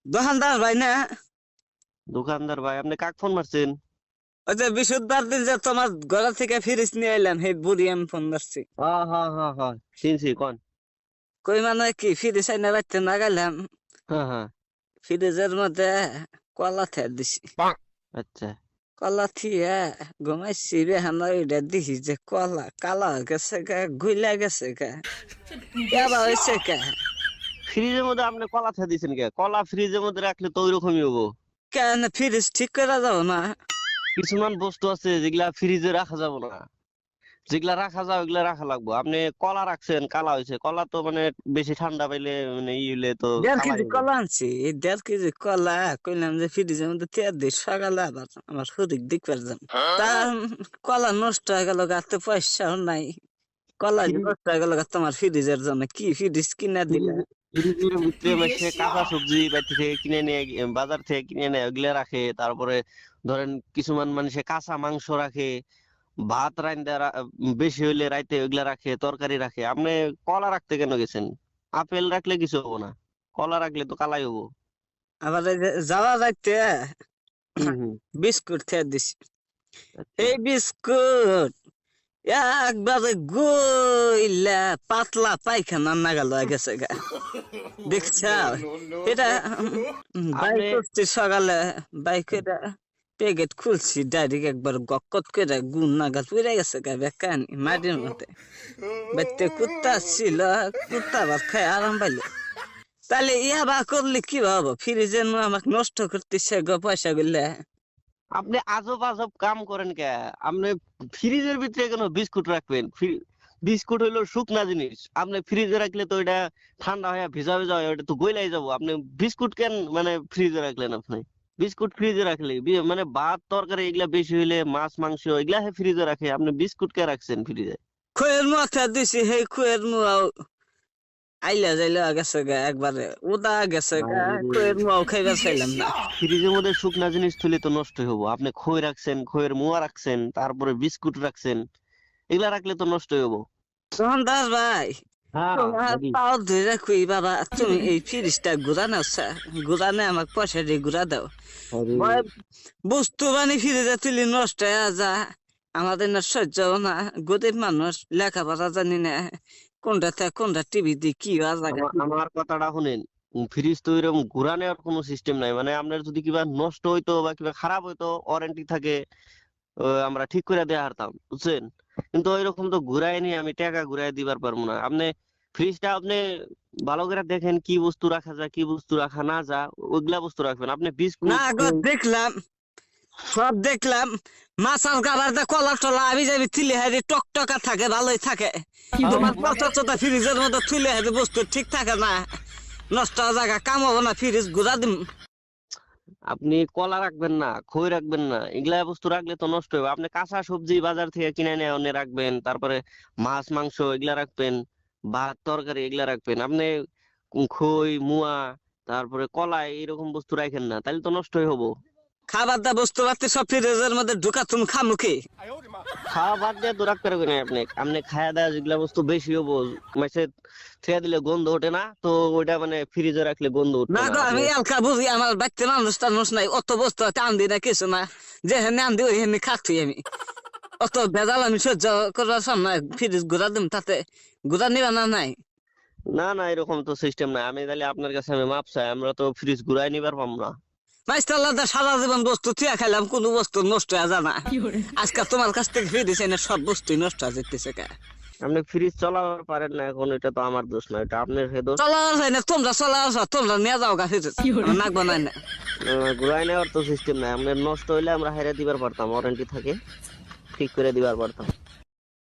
দোকানদার ভাই না? দোকানদার ভাই, আপনি কাক ফোন মারছেন? ওই যে বিশুদ্ধবার দিন যে তোমার ঘর থেকে ফ্রিজ নিয়ে এলাম, সেই বুড়ি আমি ফোন মারছি। হ্যাঁ হ্যাঁ হ্যাঁ হ্যাঁ, চিনছি, কোন? কই মানে কি ফ্রিজ আইনা রাখতে না গেলাম, হ্যাঁ হ্যাঁ। ফ্রিজের মধ্যে কলা থে দিছি। আচ্ছা। কলা থিয়া ঘুমাইছি রে, হানা ওইটা দিছি যে কলা কালা হয়ে গেছে গা, গুইলা গেছে গা, এবার হয়েছে কা। ফ্রিজের মধ্যে আপনি কলা ছেড়ে দিয়েছেন কে? কলা ফ্রিজের মধ্যে রাখলে তো ওইরকমই হবো। কেন ফ্রিজ ঠিক করে যাবো না? কিছুমান বস্তু আছে যেগুলা ফ্রিজে রাখা যাবে না, যেগুলা রাখা যায় ওগুলা রাখা লাগবো। আপনি কলা রাখছেন, কালা হয়েছে। কলা তো মানে বেশি ঠান্ডা পাইলে মানে ই হইলে তো 1.5 কেজি কালাই হবে। কলা আনছি, এই 1.5 কেজি কলা কইলাম যে ফ্রিজের মধ্যে তেল দিই, সকালে আবার আমার শরীর দিক পারতাম। তা কলা নষ্ট হয়ে গেল, গাতে পয়সাও নাই। কলা যে ফ্রিজ নষ্ট হয়ে গেল তোমার ফ্রিজের জন্য, কি ফ্রিজ কিনা দিলা? ফ্রিজের ভিতরে মাসে কাঁচা সবজি বাইরে থেকে কিনে নিয়ে বাজার থেকে কিনে নেয়, ওগুলা রাখে। তারপরে ধরেন কিছুমান মানুষে কাঁচা মাংস রাখে, ভাত রাইন্দা বেশি হইলে রাইতে ওইগুলা রাখে, তরকারি রাখে। আপনি কলা রাখতে কেন গেছেন? আপেল রাখলে কিছু হবো না, কলা রাখলে তো কালাই হবো। আবার এই যে যাওয়া যাইতে হম হম। বিস্কুট খেয়ে দিছি। আচ্ছা। এই বিস্কুট একবারে গইলা পাতলা পায়খানা নাগাল হয়ে গেছে গা, দেখছ? এটা বাইক আপনি করছি সকালে, বাইকের প্যাকেট খুলছি, ডাইরেক্ট একবার গক্কত করে গুণ নাগাল পুড়ে গেছে গা, বেকানি মাটির মধ্যে। বাইতে কুত্তা ছিল, কুত্তা আবার খাই আরাম পাইলো। তাহলে ইয়া বা করলে কি ভাবো, ফ্রিজের আমাকে নষ্ট করতেছে গো পয়সা গুলা। আপনি আজব আজব কাম করেন কে? আপনি ফ্রিজের ভিতরে কেন বিস্কুট রাখবেন? বিস্কুট হইলো শুকনা জিনিস, আপনি ফ্রিজে রাখলে তো এটা ঠান্ডা হয়ে ভিজা ভিজা হয়, ওটা তো গইলাই যাবো। আপনি বিস্কুট কেন মানে ফ্রিজে রাখলেন? আপনি বিস্কুট ফ্রিজে রাখলে মানে ভাত তরকারি এগুলা বেশি হইলে, মাছ মাংস এগুলা ফ্রিজে রাখে, আপনি বিস্কুট কে রাখছেন ফ্রিজে? খুয়ের মাথা দিছি, সেই খুয়ের মুয়াও আইলা যাইলা গেছে গা, একবারে উদা গেছে গা, খুয়ের মুয়াও খাইবার চাইলাম না। ফ্রিজের মধ্যে শুকনা জিনিস থুলে তো নষ্ট হবো। আপনি খই রাখছেন, খইয়ের মোয়া রাখছেন, তারপরে বিস্কুট রাখছেন, এগুলা রাখলে তো নষ্ট হবো। দোকানদার ভাই, হ্যাঁ তোমার বলি। পাও ধরে কই বাবা, তুমি এই ফ্রিজটা ঘুরা নাও, ঘুরা নে আমাকে পয়সা দিয়ে ঘুরা দাও। আরে ভয় বস্তু বানি ফ্রিজে তুলি নষ্ট হয়ে যা, আমাদের না সহ্য হবে না। গরিব মানুষ, লেখাপড়া জানি না, কোনটা টিভি দি কি জায়গা। আমার কথাটা শুনেন। ফ্রিজ তো এরকম ঘুরা নেওয়ার কোনো সিস্টেম নাই। মানে আপনার যদি কিবা নষ্ট হইতো বা কিবা খারাপ হইতো, ওয়ারেন্টি থাকে, আমরা ঠিক করে দেয়া হারতাম, বুঝছেন? কিন্তু ওইরকম তো ঘুরাই নিয়ে আমি টাকা ঘুরাই দিবার পারবো না। আপনি ফ্রিজটা আপনি ভালো করে দেখেন কি বস্তু রাখা যায়, কি বস্তু রাখা না যায়, ওইগুলা বস্তু রাখবেন। আপনি না বিস্কুট গো, দেখলাম, সব দেখলাম। মাছাল কাবার দা কলা টলা আমি যাবি তুলে হারি টকটকা থাকে, ভালোই থাকে। তোমার মানে পচা চোতা ফ্রিজের মধ্যে তুলে হারি বস্তু ঠিক থাকে না, নষ্ট হওয়ার জায়গা কাম হবো না, ফ্রিজ ঘুরা দিম। আপনি কলা রাখবেন না, খই রাখবেন না, এগুলা বস্তু রাখলে তো নষ্ট হবে। আপনি কাঁচা সবজি বাজার থেকে কিনে এনে এনে রাখবেন, তারপরে মাছ মাংস এগুলা রাখবেন, ভাত তরকারি এগুলা রাখবেন। আপনি খই মুয়া তারপরে কলা এরকম বস্তু রাখেন না, তাহলে তো নষ্টই হবো। খাবার দা বস্তু পাতি সব ফ্রিজের মধ্যে ঢুকা, তুমি খামুখি। খাওয়া বাদ দিয়ে তো রাখতে পারবেন না। আপনি আপনি খাওয়া দাওয়া যেগুলা বস্তু বেশি হবো, মাসে ছেড়ে দিলে গন্ধ ওঠে না তো, ওইটা মানে ফ্রিজে রাখলে গন্ধ উঠবো না না। গো, আপনি আমি এলকা বুঝি, আমার বাচ্চা মানুষ টানুষ নাই, অত বস্তু টান দি না কিছু না, যে হেনে আন দি ওই হেনে খাচ্ছি আমি। অত ভেজাল আমি সহ্য করার সামনে ফ্রিজ ঘুরা দিম, তাতে ঘুরা নিবা না নাই? না না, এরকম তো সিস্টেম নাই। আমি তাহলে আপনার কাছে আমি মাপ চাই, আমরা তো ফ্রিজ ঘুরাই নিবার পাম না। মাইস্টাল্লাহ সারা জীবন বস্তু থিয়া খাইলাম, কোন বস্তু নষ্ট হয়ে যায় না। আজকাল তোমার কাছ থেকে ফিরেছে না, সব বস্তুই নষ্ট হয়ে যেতেছে কে। আপনি ফ্রিজ চালাতে পারেন না এখন, এটা তো আমার দোষ না, এটা আপনার হে দোষ। চলার হয় না, তোমরা চলার, তোমরা নিয়ে যাও গা ফিরে, নাক বানাই না। ঘুরাই নেওয়ার তো সিস্টেম নাই। আপনার নষ্ট হইলে আমরা হেরে দিবার পারতাম, ওয়ারেন্টি থাকে, ঠিক করে দিবার পারতাম।